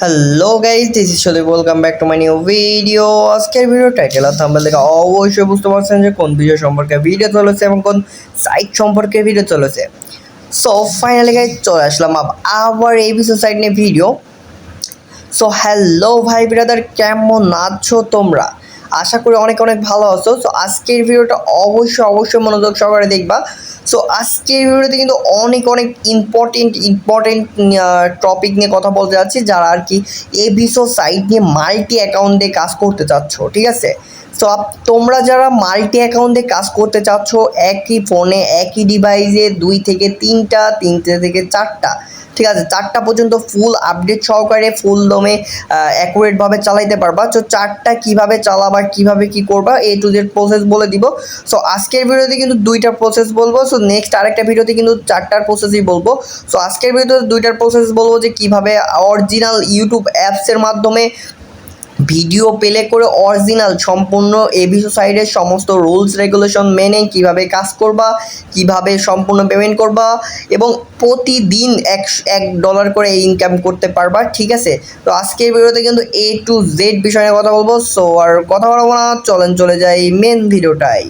Hello guys, this is Sadip. Welcome back to my new video. আজকের video title আর thumbnail দেখে অবশ্যই বুঝতে পারছেন যে কোন বিষয় সম্পর্কে ভিডিও চলেছে এবং কোন সাইট সম্পর্কে ভিডিও চলেছে। সো ফাইনালি গাইস চলে আসলাম আবার এবিসি সাইট নিয়ে ভিডিও। সো হ্যালো ভাই ব্রাদার, কেমন আছো তোমরা? আশা করি অনেক অনেক ভালো আছো। সো আজকের ভিডিওটা অবশ্যই মনোযোগ সহকারে দেখবা। সো আজকের ভিডিওতে কিন্তু অনেক অনেক ইম্পর্টেন্ট টপিক নিয়ে কথা বলতে যাচ্ছি, যারা আর কি এবিসো সাইট নিয়ে মাল্টি অ্যাকাউন্ট দিয়ে কাজ করতে চাচ্ছ, ঠিক আছে? সো তোমরা যারা মাল্টি অ্যাকাউন্টে কাজ করতে চাচ্ছ, একই ফোনে একই ডিভাইসে 2 থেকে 3টা, 3টে থেকে 4টা, ঠিক আছে, 4টা পর্যন্ত ফুল আপডেট সহকারে ফুল দমে অ্যাকুরেটভাবে চালাইতে পারবা। তো 4টা কীভাবে চালাবা, কীভাবে কী করবা, A to Z প্রসেস বলে দিব। সো আজকের ভিডিওতে কিন্তু 2টা প্রসেস বলবো। সো নেক্সট আরেকটা ভিডিওতে কিন্তু 4টার প্রসেসই বলবো। সো আজকের ভিডিওতে 2টার প্রসেস বলবো, যে কীভাবে অরিজিনাল ইউটিউব অ্যাপসের মাধ্যমে ভিডিও প্লে করে অরিজিনাল সম্পূর্ণ এবিসো সাইডের সমস্ত রুলস রেগুলেশন মেনে কিভাবে কাজ করবা, কিভাবে সম্পূর্ণ পেমেন্ট করবা এবং প্রতিদিন $1 করে ইনকাম করতে পারবা, ঠিক আছে? তো আজকের ভিডিওতে কিন্তু A to Z বিষয়ে কথা বলবো। সো আর কথা বলবো না, চলে যাই মেন ভিডিওটাই।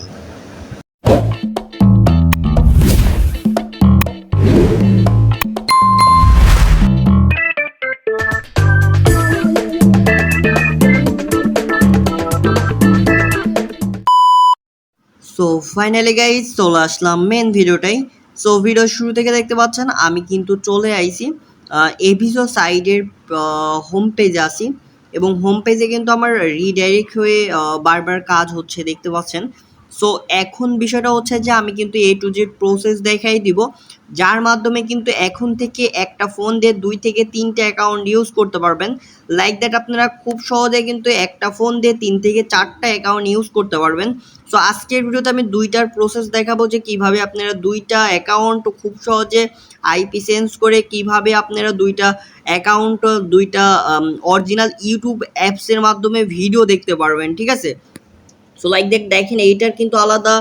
সো ফাইনালি গাইজ চলে আসলাম মেন ভিডিওটাই। সো ভিডিও শুরু থেকে দেখতে পাচ্ছেন আমি কিন্তু চলে আইছি এবিসো সাইডের হোম পেজে আসি, এবং হোম পেজে কিন্তু আমার রিডাইরেক্ট হয়ে বারবার কাজ হচ্ছে, দেখতে পাচ্ছেন। সো এখন বিষয়টা হচ্ছে যে আমি কিন্তু A to Z প্রসেস দেখাই দিব, যার মাধ্যমে কিন্তু এখন থেকে একটা ফোন দিয়ে 2 থেকে 3টে অ্যাকাউন্ট ইউজ করতে পারবেন। লাইক দ্যাট আপনারা খুব সহজে কিন্তু একটা ফোন দিয়ে 3 থেকে 4টা অ্যাকাউন্ট ইউজ করতে পারবেন। সো আজকের ভিডিওতে আমি 2টার প্রসেস দেখাবো, যে কিভাবে আপনারা 2টা অ্যাকাউন্ট খুব সহজে আইপি চেঞ্জ করে কিভাবে আপনারা 2টা অ্যাকাউন্ট 2টা অরিজিনাল ইউটিউব অ্যাপসের মাধ্যমে ভিডিও দেখতে পারবেন, ঠিক আছে? সো লাইক দ্যাট দেখেন, এইটার কিন্তু আলাদা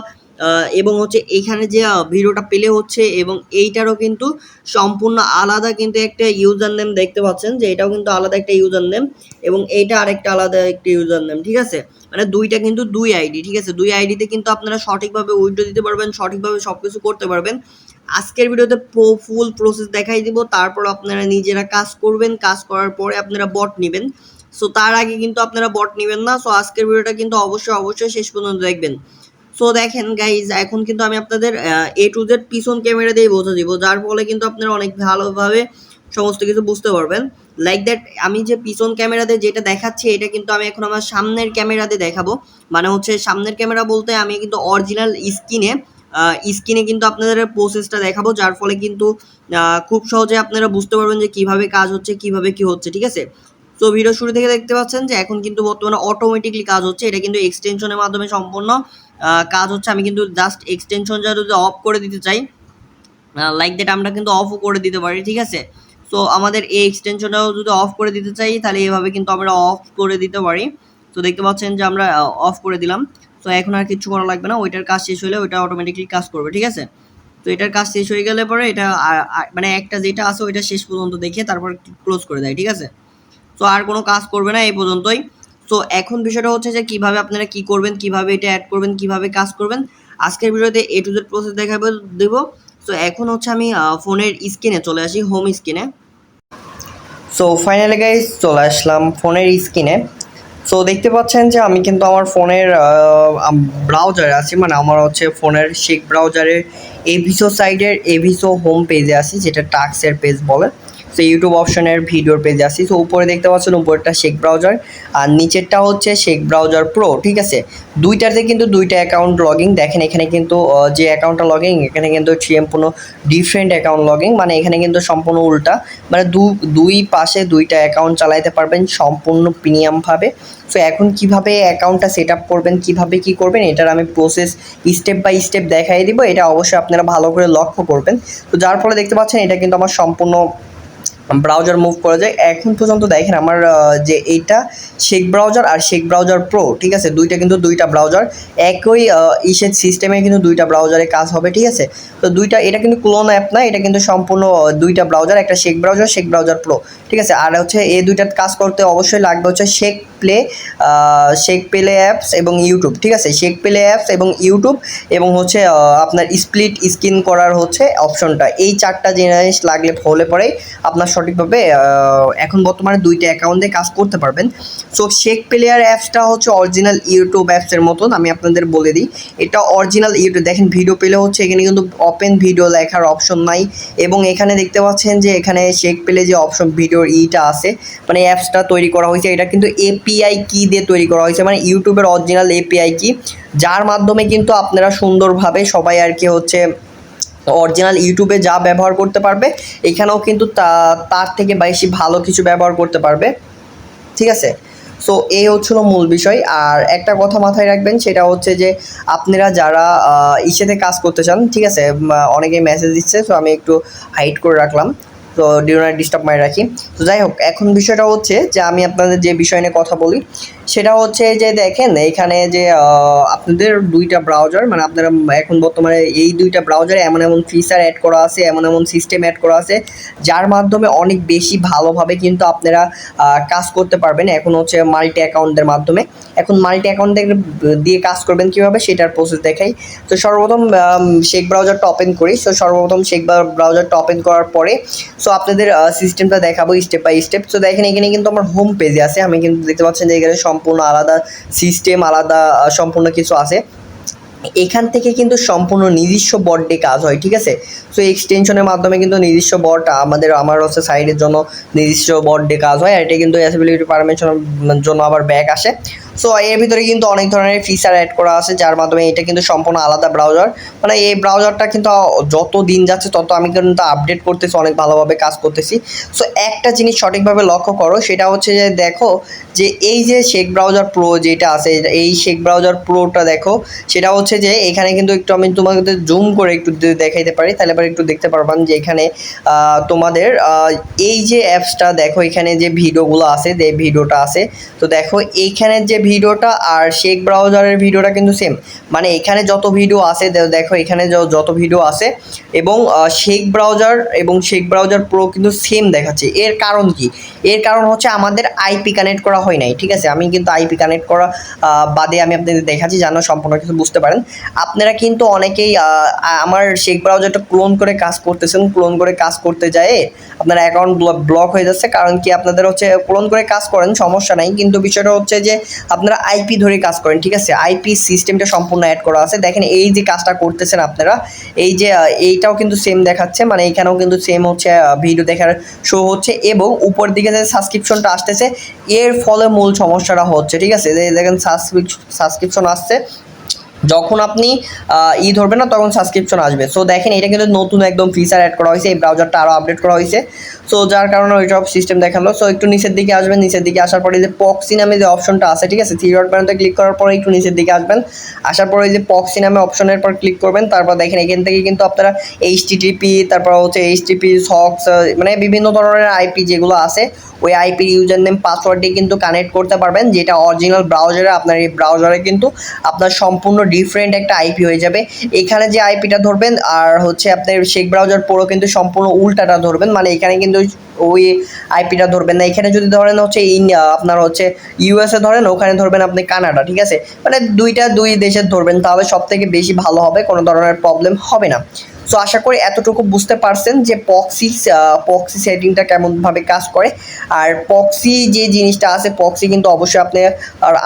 এবং হচ্ছে এইখানে যে ভিডিওটা প্লে হচ্ছে এবং এইটারও কিন্তু সম্পূর্ণ আলাদা কিন্তু একটা ইউজার নেম দেখতে পাচ্ছেন, যে এটাও কিন্তু আলাদা একটা ইউজার নেম এবং এইটা আরেকটা আলাদা একটা ইউজার নেম, ঠিক আছে? মানে 2টা কিন্তু 2 আইডি, ঠিক আছে? 2 আইডিতে কিন্তু আপনারা সঠিকভাবে উইথড্র দিতে পারবেন, সঠিকভাবে সব কিছু করতে পারবেন। আজকের ভিডিওতে ফুল প্রসেস দেখাই দিব, তারপর আপনারা নিজেরা কাজ করবেন, কাজ করার পরে আপনারা বট নেবেন। সো তার আগে কিন্তু আপনারা বট নেবেন না। সো আজকের ভিডিওটা কিন্তু অবশ্যই শেষ পর্যন্ত দেখবেন। সো দেখেন গাইজ, এখন কিন্তু আমি আপনাদের A to Z পিছন ক্যামেরা দিয়ে বোঝা দিব, যার ফলে কিন্তু আপনারা অনেক ভালোভাবে সমস্ত কিছু বুঝতে পারবেন। লাইক দ্যাট আমি যে পিছন ক্যামেরাতে যেটা দেখাচ্ছি, এটা কিন্তু আমি এখন আমার সামনের ক্যামেরাতে দেখাবো। মানে হচ্ছে সামনের ক্যামেরা বলতে আমি কিন্তু অরিজিনাল স্ক্রিনে কিন্তু আপনাদের প্রসেসটা দেখাবো, যার ফলে কিন্তু খুব সহজে আপনারা বুঝতে পারবেন যে কিভাবে কাজ হচ্ছে, কিভাবে কি হচ্ছে, ঠিক আছে? তো ভিডিও শুরু থেকে দেখতে পাচ্ছেন যে এখন কিন্তু বর্তমানে অটোমেটিকলি কাজ হচ্ছে, এটা কিন্তু এক্সটেনশনের মাধ্যমে সম্পূর্ণ কাজ হচ্ছে। আমি কিন্তু জাস্ট এক্সটেনশনটা যদি অফ করে দিতে চাই, লাইক দ্যাট আমরা কিন্তু অফও করে দিতে পারি, ঠিক আছে? সো আমাদের এই এক্সটেনশনটাও যদি অফ করে দিতে চাই, তাহলে এভাবে কিন্তু আমরা অফ করে দিতে পারি। তো দেখতে পাচ্ছেন যে আমরা অফ করে দিলাম। তো এখন আর কিছু করা লাগবে না, ওইটার কাজ শেষ হলে ওইটা অটোমেটিকলি কাজ করবে, ঠিক আছে? তো এটার কাজ শেষ হয়ে গেলে পরে এটা মানে একটা যেটা আছে ওইটা শেষ পর্যন্ত দেখে তারপর ক্লোজ করে দেয়, ঠিক আছে? তো আর কোনো কাজ করবে না এই পর্যন্তই। তো এখন বিষয়টা হচ্ছে যে কিভাবে আপনারা কি করবেন, কিভাবে এটা অ্যাড করবেন, কিভাবে কাজ করবেন, আজকের ভিডিওতে A to Z প্রসেস দেব। সো এখন হচ্ছে আমি ফোনের স্ক্রিনে চলে আসি, হোম স্ক্রিনে। সো ফাইনালি গাইজ চলে আসলাম ফোনের স্ক্রিনে। সো দেখতে পাচ্ছেন যে আমি কিন্তু আমার ফোনের ব্রাউজারে আছি, মানে আমার হচ্ছে ফোনের শেক ব্রাউজারের এভিসো সাইডের এভিসো হোম পেজে আছি, যেটা টাক্সের পেজ বলে। সো ইউটিউব অপশনের ভিডিওর পেজে আসি। সো উপরে দেখতে পাচ্ছেন, উপরেরটা শেক ব্রাউজার আর নিচেরটা হচ্ছে শেক ব্রাউজার প্রো, ঠিক আছে? 2টাতে কিন্তু 2টা অ্যাকাউন্ট লগিং। দেখেন এখানে কিন্তু যে অ্যাকাউন্টটা লগিং, এখানে কিন্তু সম্পূর্ণ ডিফারেন্ট অ্যাকাউন্ট লগিং, মানে এখানে কিন্তু সম্পূর্ণ উল্টা, মানে দুই পাশে 2টা অ্যাকাউন্ট চালাতে পারবেন সম্পূর্ণ প্রিমিয়ামভাবে। সো এখন কিভাবে অ্যাকাউন্টটা সেট আপ করবেন, কিভাবে কি করবেন, এটার আমি প্রসেস স্টেপ বাই স্টেপ দেখাই দিব। এটা অবশ্যই আপনারা ভালো করে লক্ষ্য করবেন। তো যার ফলে দেখতে পাচ্ছেন এটা কিন্তু আমার সম্পূর্ণ ব্রাউজার মুভ করা যায়। এখন পর্যন্ত দেখেন আমার যে এইটা শেক ব্রাউজার আর শেক ব্রাউজার প্রো, ঠিক আছে, দুইটা কিন্তু দুইটা ব্রাউজার একই ইসের সিস্টেমে কিন্তু দুইটা ব্রাউজারে কাজ হবে, ঠিক আছে। তো দুইটা, এটা কিন্তু ক্লোন অ্যাপ না, এটা কিন্তু সম্পূর্ণ দুইটা ব্রাউজার, একটা শেক ব্রাউজার প্রো, ঠিক আছে। আর হচ্ছে এই দুইটার কাজ করতে অবশ্যই লাগবে হচ্ছে শেক প্লে অ্যাপস এবং ইউটিউব, ঠিক আছে। শেক প্লে অ্যাপস এবং ইউটিউব এবং হচ্ছে আপনার স্প্লিট স্ক্রিন করার হচ্ছে অপশনটা, এই চারটা জিনিস লাগলে হলে পরেই আপনার সঠিকভাবে এখন বর্তমানে দুইটা অ্যাকাউন্টে কাজ করতে পারবেন। সো শেক প্লেয়ার অ্যাপসটা হচ্ছে অরিজিনাল ইউটিউব অ্যাপসের মতন, আমি আপনাদের বলে দিই, এটা অরিজিনাল ইউটিউব। দেখেন ভিডিও পেলে হচ্ছে এখানে কিন্তু ওপেন ভিডিও লেখার অপশন নাই, এবং এখানে দেখতে পাচ্ছেন যে এখানে শেক পেলে যে অপশন ভিডিওর ইটা আছে, মানে অ্যাপসটা তৈরি করা হয়েছে, এটা কিন্তু এপিআই কি দিয়ে তৈরি করা হয়েছে, মানে ইউটিউবের অরিজিনাল এপিআই কি, যার মাধ্যমে কিন্তু আপনারা সুন্দরভাবে সবাই আর কি হচ্ছে অরিজিনাল ইউটিউবে যা ব্যবহার করতে পারবে, এখানেও কিন্তু তার থেকে বেশি ভালো কিছু ব্যবহার করতে পারবে, ঠিক আছে। সো এই হচ্ছিল মূল বিষয়। আর একটা কথা মাথায় রাখবেন, সেটা হচ্ছে যে আপনারা যারা ইসেতে কাজ করতে চান, ঠিক আছে, অনেকে মেসেজ দিচ্ছে, সো আমি একটু হাইড করে রাখলাম, তো ডু নট ডিস্টার্ব মাই রাখি। তো যাই হোক, এখন বিষয়টা হচ্ছে যে আমি আপনাদের যে বিষয় নিয়ে কথা বলি সেটা হচ্ছে যে দেখেন এখানে যে আপনাদের দুইটা ব্রাউজার, মানে আপনারা এখন বর্তমানে এই দুইটা ব্রাউজারে এমন এমন ফিচার অ্যাড করা আছে, এমন এমন সিস্টেম অ্যাড করা আছে, যার মাধ্যমে অনেক বেশি ভালোভাবে কিন্তু আপনারা কাজ করতে পারবেন। এখন হচ্ছে মাল্টি অ্যাকাউন্টের মাধ্যমে, এখন মাল্টি অ্যাকাউন্ট দিয়ে কাজ করবেন কীভাবে সেটার প্রসেস দেখাই। তো সর্বপ্রথম শেক ব্রাউজারটা ওপেন করি। সো সর্বপ্রথম শেক ব্রাউজারটা ওপেন করার পরে সো আপনাদের সিস্টেমটা দেখাবো স্টেপ বাই স্টেপ। সো দেখেন এখানে কিন্তু আমার হোম পেজে আছে, আমি কিন্তু দেখতে পাচ্ছেন যে এখানে সম্পূর্ণ আলাদা সিস্টেম, আলাদা সম্পূর্ণ কিছু আছে। এখান থেকে কিন্তু সম্পূর্ণ নিজস্ব বট দিয়ে কাজ হয়, ঠিক আছে। সো এক্সটেনশনের মাধ্যমে কিন্তু নিজস্ব বট আমার হচ্ছে সাইডের জন্য নিজস্ব বট দিয়ে কাজ হয়, আর এটা কিন্তু অ্যাসেবিলিটি পারমিশনের জন্য আবার ব্যাক আসে। সো এর ভিতরে কিন্তু অনেক ধরনের ফিচার অ্যাড করা আছে, যার মাধ্যমে এটা কিন্তু সম্পূর্ণ আলাদা ব্রাউজার, মানে এই ব্রাউজারটা কিন্তু যত দিন যাচ্ছে তত আমি কিন্তু আপডেট করতেছি, অনেক ভালোভাবে কাজ করতেছি। সো একটা জিনিস সঠিকভাবে লক্ষ্য করো, সেটা হচ্ছে যে দেখো যে এই যে শেক ব্রাউজার প্রো যেটা আছে, এই শেক ব্রাউজার প্রোটা দেখো, সেটা হচ্ছে যে এখানে কিন্তু একটু আমি তোমাদের জুম করে একটু দেখাইতে পারি, তাহলে আবার একটু দেখতে পারবেন যে এখানে তোমাদের এই যে অ্যাপসটা দেখো, এখানে যে ভিডিওগুলো আছে, যে ভিডিওটা আছে, তো দেখো এইখানে যে ভিডিওটা আর শেক ব্রাউজারের ভিডিওটা কিন্তু সেম, মানে এখানে যত ভিডিও আছে দেখো এখানে যত ভিডিও আছে এবং শেক ব্রাউজার প্রো কিন্তু সেম দেখাচ্ছে। এর কারণ কি? এর কারণ হচ্ছে আমাদের আইপি কানেক্ট করা হয় নাই, ঠিক আছে। আমি কিন্তু আইপি কানেক্ট করা বাদে আমি আপনাদের দেখাচ্ছি যেন সম্পূর্ণ কিছু বুঝতে পারেন। আপনারা কিন্তু অনেকেই আমার শেক ব্রাউজারটা ক্লোন করে কাজ করতেছেন, ক্লোন করে কাজ করতে যায় আপনার অ্যাকাউন্ট ব্লক হয়ে যাচ্ছে। কারণ কি, আপনাদের হচ্ছে ক্লোন করে কাজ করেন সমস্যা নাই, কিন্তু বিষয়টা হচ্ছে যে আপনারা আইপি ধরে কাজ করেন, ঠিক আছে। আইপি সিস্টেমটা সম্পূর্ণ অ্যাড করা আছে। দেখেন এই যে কাজটা করতেছেন আপনারা, এই যে এইটাও কিন্তু সেম দেখাচ্ছে, মানে এখানেও কিন্তু সেম হচ্ছে ভিডিও দেখার শো হচ্ছে, এবং উপর দিকে যে সাবস্ক্রিপশনটা আসতেছে এর ফলে মূল সমস্যাটা হচ্ছে, ঠিক আছে। দেখেন সাবস্ক্রিপশন আসছে, যখন আপনি ধরবেন না তখন সাবস্ক্রিপশন আসবে। সো দেখেন এটা কিন্তু নতুন একদম ফিচার অ্যাড করা হয়েছে, এই ব্রাউজারটা আরও আপডেট করা হয়েছে। সো যার কারণে ওই সব সিস্টেম দেখালো। সো একটু নিচের দিকে আসবেন, নিচের দিকে আসার পরে যে পক্সি নামে যে অপশনটা আছে, ঠিক আছে, থ্রি ডট বাটনটা ক্লিক করার পরে একটু নিচের দিকে আসবেন, আসার পরে যে পক্সি নামে অপশনের পর ক্লিক করবেন। তারপর দেখেন এখান থেকে কিন্তু আপনারা এইচটিটিপি, তারপর হচ্ছে এইচটিপি সক্স, মানে বিভিন্ন ধরনের আইপি যেগুলো আছে, ওই আইপির ইউজার নেম পাসওয়ার্ড দিয়ে কিন্তু কানেক্ট করতে পারবেন, যেটা অরিজিনাল ব্রাউজারে আপনার এই ব্রাউজারে কিন্তু আপনার সম্পূর্ণ ডিফারেন্ট একটা আইপি হয়ে যাবে। এখানে যে আইপিটা ধরবেন আর হচ্ছে আপনার শেক ব্রাউজার পুরো কিন্তু সম্পূর্ণ উল্টাটা ধরবেন, মানে এখানে কিন্তু ওই আইপিটা ধরবেন না। এখানে যদি ধরেন হচ্ছে আপনার হচ্ছে ইউএসএ ধরেন, ওখানে ধরবেন আপনি কানাডা, ঠিক আছে, মানে দুই দেশের ধরবেন, তাহলে সব থেকে বেশি ভালো হবে, কোনো ধরনের প্রবলেম হবে না। সো আশা করি এতটুকু বুঝতে পারছেন যে পক্সি সেটিংটা কেমনভাবে কাজ করে। আর পক্সি যে জিনিসটা আছে, পক্সি কিন্তু অবশ্যই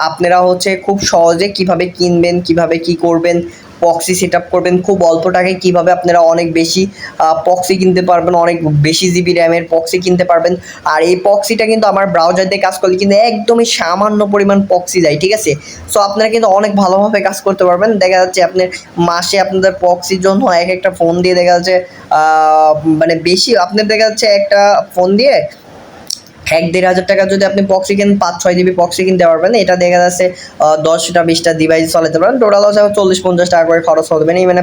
আপনারা হচ্ছে খুব সহজে কিভাবে কিনবেন, কিভাবে কি করবেন, পক্সি সেট আপ করবেন খুব অল্প টাকায়, কীভাবে আপনারা অনেক বেশি পক্সি কিনতে পারবেন, অনেক বেশি জিবি র্যামের পক্সি কিনতে পারবেন। আর এই পক্সিটা কিন্তু আমার ব্রাউজার দিয়ে কাজ করলে কিন্তু একদমই সামান্য পরিমাণ পক্সি যায়, ঠিক আছে। সো আপনারা কিন্তু অনেক ভালোভাবে কাজ করতে পারবেন। দেখা যাচ্ছে আপনার মাসে আপনাদের পক্সির জন্য এক একটা ফোন দিয়ে দেখা যাচ্ছে মানে বেশি আপনার দেখা যাচ্ছে একটা ফোন দিয়ে 1-1.5 হাজার টাকা যদি আপনি প্রক্সি কিন 5-6 জিবি প্রক্সি কিনতে পারবেন, এটা দেখা যাচ্ছে 10টা 20টা ডিভাইস চালাতে পারেন। টোটাল হচ্ছে 40-50 টাকা করে খরচ হবে এই মানে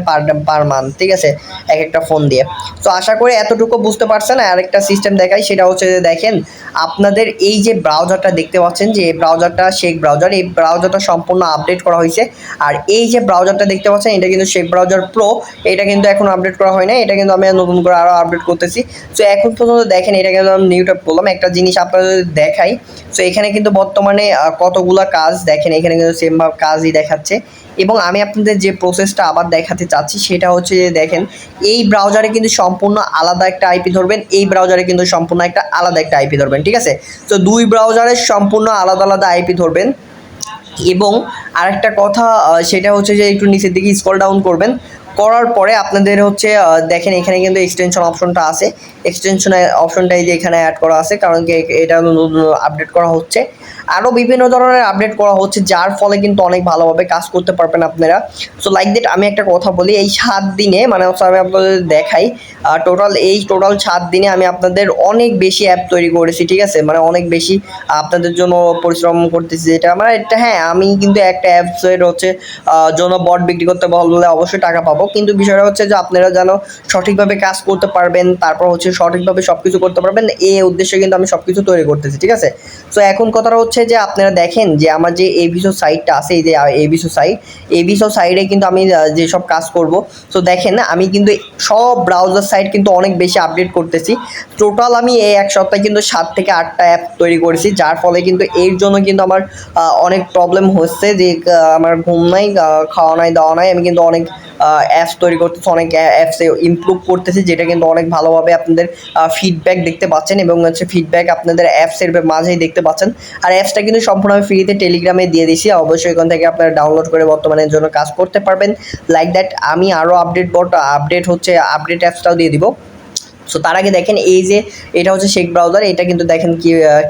পার মান্থ, ঠিক আছে, এক একটা ফোন দিয়ে। তো আশা করি এতটুকু বুঝতে পারছেন। আরেকটা সিস্টেম দেখাই, সেটা হচ্ছে যে দেখেন আপনাদের এই যে ব্রাউজারটা দেখতে পাচ্ছেন, যে এই ব্রাউজারটা শেখ ব্রাউজার, এই ব্রাউজারটা সম্পূর্ণ আপডেট করা হয়েছে। আর এই যে ব্রাউজারটা দেখতে পাচ্ছেন, এটা কিন্তু শেখ ব্রাউজার প্রো, এটা কিন্তু এখন আপডেট করা হয় না, এটা কিন্তু আমি নতুন করে আরও আপডেট করতেছি। তো এখন পর্যন্ত দেখেন, এটা কিন্তু আমি নিউ ট্যাপ করলাম। একটা জিনিস আপনাদের দেখাই, তো এখানে কিন্তু বর্তমানে কতগুলা কাজ দেখেন, এখানে কিন্তু সেমভাবে কাজই দেখাচ্ছে। এবং আমি আপনাদের যে প্রসেসটা আবার দেখাতে চাচ্ছি, সেটা হচ্ছে যে দেখেন এই ব্রাউজারে কিন্তু সম্পূর্ণ আলাদা একটা আইপি ধরবেন, এই ব্রাউজারে কিন্তু সম্পূর্ণ একটা আলাদা একটা আইপি ধরবেন, ঠিক আছে। তো দুই ব্রাউজারের সম্পূর্ণ আলাদা আলাদা আইপি ধরবেন। এবং আরেকটা কথা, সেটা হচ্ছে যে একটু নিচের দিকে স্ক্রল ডাউন করবেন, করার পরে আপনাদের হচ্ছে দেখেন এখানে কিন্তু এক্সটেনশন অপশনটা আছে। এক্সটেনশন অপশনটা এই যে এখানে অ্যাড করা আছে, কারণ কি এটা নতুন আপডেট করা হচ্ছে। আরও বিভিন্ন ধরনের আপডেট করা হচ্ছে, যার ফলে কিন্তু অনেক ভালোভাবে কাজ করতে পারবেন আপনারা। সো লাইক দ্যাট আমি একটা কথা বলি, এই 7 দিনে মানে হচ্ছে আমি আপনাদের দেখাই, টোটাল 7 দিনে আমি আপনাদের অনেক বেশি অ্যাপ তৈরি করেছি, ঠিক আছে, মানে অনেক বেশি আপনাদের জন্য পরিশ্রম করতেছি। যেটা মানে এটা, হ্যাঁ, আমি কিন্তু একটা অ্যাপসের হচ্ছে জন্য বট বিক্রি করতে বললে অবশ্যই টাকা পাবো, কিন্তু বিষয়টা হচ্ছে যে আপনারা যেন সঠিকভাবে কাজ করতে পারবেন, তারপর হচ্ছে সঠিকভাবে সব কিছু করতে পারবেন, এই উদ্দেশ্যে কিন্তু আমি সব কিছু তৈরি করতেছি, ঠিক আছে। সো এখন কথাটা হচ্ছে যে আপনারা দেখেন যে আমার যে এভিসো সাইটটা আছে, এই যে এভিসো সাইটে কিন্তু আমি যেসব কাজ করব, তো দেখেন আমি কিন্তু সব ব্রাউজার সাইট কিন্তু অনেক বেশি আপডেট করতেছি। টোটাল আমি এই এক সপ্তাহে কিন্তু 7 থেকে 8টা অ্যাপ তৈরি করেছি, যার ফলে কিন্তু এর জন্য কিন্তু আমার অনেক প্রবলেম হচ্ছে, যে আমার ঘুম নাই, খাওয়া নাই, দাওয়া নাই, আমি কিন্তু অনেক অ্যাপস তৈরি করতেছি, অনেক অ্যাপসে ইমপ্রুভ করতেছি, যেটা কিন্তু অনেক ভালোভাবে আপনাদের ফিডব্যাক দেখতে পাচ্ছেন, এবং হচ্ছে ফিডব্যাক আপনাদের অ্যাপসের মাঝেই দেখতে পাচ্ছেন। আর অ্যাপসটা কিন্তু সম্পূর্ণ আমি ফ্রিতে টেলিগ্রামে দিয়ে দিছি, অবশ্যই এখান থেকে আপনারা ডাউনলোড করে বর্তমানের জন্য কাজ করতে পারবেন। লাইক দ্যাট আমি আরও আপডেট অ্যাপসটাও দিয়ে দিব। সো তার আগে দেখেন এই যে এটা হচ্ছে শেখ ব্রাউজার, এটা কিন্তু দেখেন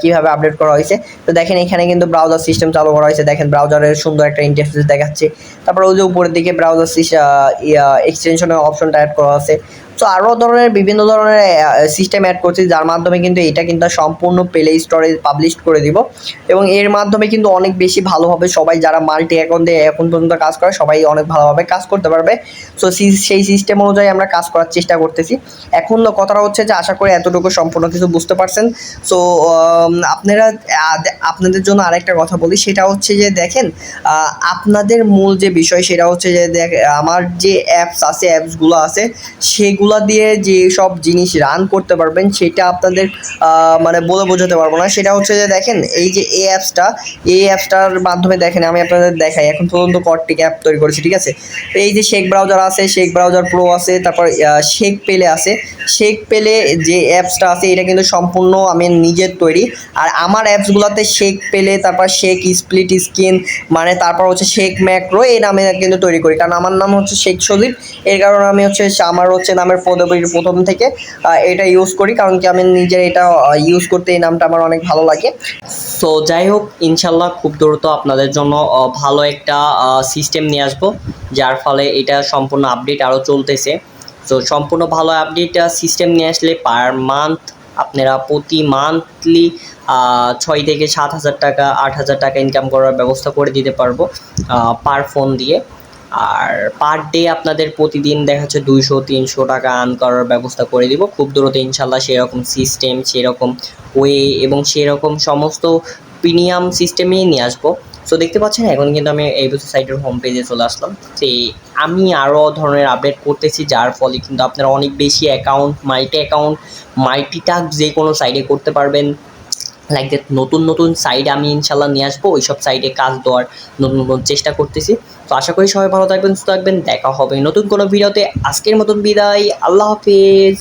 কীভাবে আপডেট করা হয়েছে। তো দেখেন এখানে কিন্তু ব্রাউজার সিস্টেম চালু করা হয়েছে, দেখেন ব্রাউজারের সুন্দর একটা ইন্টারফেস দেখাচ্ছে। তারপর ওই যে উপরের দিকে ব্রাউজার এক্সটেনশনের অপশনটা অ্যাড করা আছে। তো আরও বিভিন্ন ধরনের সিস্টেম অ্যাড করছি, যার মাধ্যমে কিন্তু এটা কিন্তু সম্পূর্ণ প্লে স্টোরে পাবলিশ করে দিব, এবং এর মাধ্যমে কিন্তু অনেক বেশি ভালোভাবে সবাই যারা মাল্টি অ্যাকাউন্ট দিয়ে এখন পর্যন্ত কাজ করে, সবাই অনেক ভালোভাবে কাজ করতে পারবে। সো সেই সিস্টেম অনুযায়ী আমরা কাজ করার চেষ্টা করতেছি। এখন কথাটা হচ্ছে যে আশা করি এতটুকু সম্পূর্ণ কিছু বুঝতে পারছেন। সো আপনাদের জন্য আরেকটা কথা বলি, সেটা হচ্ছে যে দেখেন আপনাদের মূল যে বিষয়, সেটা হচ্ছে যে আমার যে অ্যাপসগুলো আছে, সেগুলো দিয়ে যে সব জিনিস রান করতে পারবেন, সেটা আপনাদের মানে বলে বোঝাতে পারবো না। সেটা হচ্ছে যে দেখেন এই যে এই অ্যাপসটার মাধ্যমে দেখেন আমি আপনাদের দেখাই, এখন পর্যন্ত কয়েকটি অ্যাপ তৈরি করেছি, ঠিক আছে। তো এই যে শেখ ব্রাউজার আছে, শেখ ব্রাউজার প্রো আছে, তারপর শেখ পেলে আছে। শেখ পেলে যে অ্যাপসটা আছে, এটা কিন্তু সম্পূর্ণ আমি নিজের তৈরি। আর আমার অ্যাপসগুলোতে শেখ পেলে, তারপর শেখ স্প্লিট স্ক্রিন, মানে তারপর হচ্ছে শেখ ম্যাক্রো, এই নামে কিন্তু তৈরি করি, কারণ আমার নাম হচ্ছে শেখ সজীব। এর কারণে আমি হচ্ছে আমার হচ্ছে নামের পদবীর প্রথম থেকে এটা ইউজ করি, কারণ কি আমি নিজের এটা ইউজ করতে এই নামটা আমার অনেক ভালো লাগে। সো যাই হোক, ইনশাল্লাহ খুব দ্রুত আপনাদের জন্য ভালো একটা সিস্টেম নিয়ে আসবো, যার ফলে এটা সম্পূর্ণ আপডেট আরও চলতেছে। সো সম্পূর্ণ ভালো আপডেট সিস্টেম নিয়ে আসলে পার মান্থ আপনারা প্রতি মান্থলি 6 থেকে 7 হাজার টাকা, 8 হাজার টাকা ইনকাম করার ব্যবস্থা করে দিতে পারবো পার ফোন দিয়ে। আর পার ডে আপনাদের প্রতিদিন দেখা যাচ্ছে 200-300 টাকা আর্ন করার ব্যবস্থা করে দিব খুব দ্রুত ইনশাল্লাহ। সেরকম সিস্টেম, সেরকম ওয়ে এবং সেরকম সমস্ত প্রিমিয়াম সিস্টেমেই নিয়ে আসবো। সো দেখতে পাচ্ছেন এখন কিন্তু আমি এই সাইটের হোম পেজে চলে আসলাম। তো আমি আরও ধরনের আপডেট করতেছি, যার ফলে কিন্তু আপনারা অনেক বেশি মাল্টিটাস্ক যে কোনো সাইডে করতে পারবেন। লাইক দ্যাট নতুন সাইড আমি ইনশাল্লাহ নিয়ে আসবো, ওই সব সাইডে কাজ দেওয়ার নতুন চেষ্টা করতেছি। তো আশা করি সবাই ভালো থাকবেন, সুস্থ থাকবেন, দেখা হবে নতুন কোনো ভিডিওতে। আজকের মতন বিদায়, আল্লাহ হাফেজ।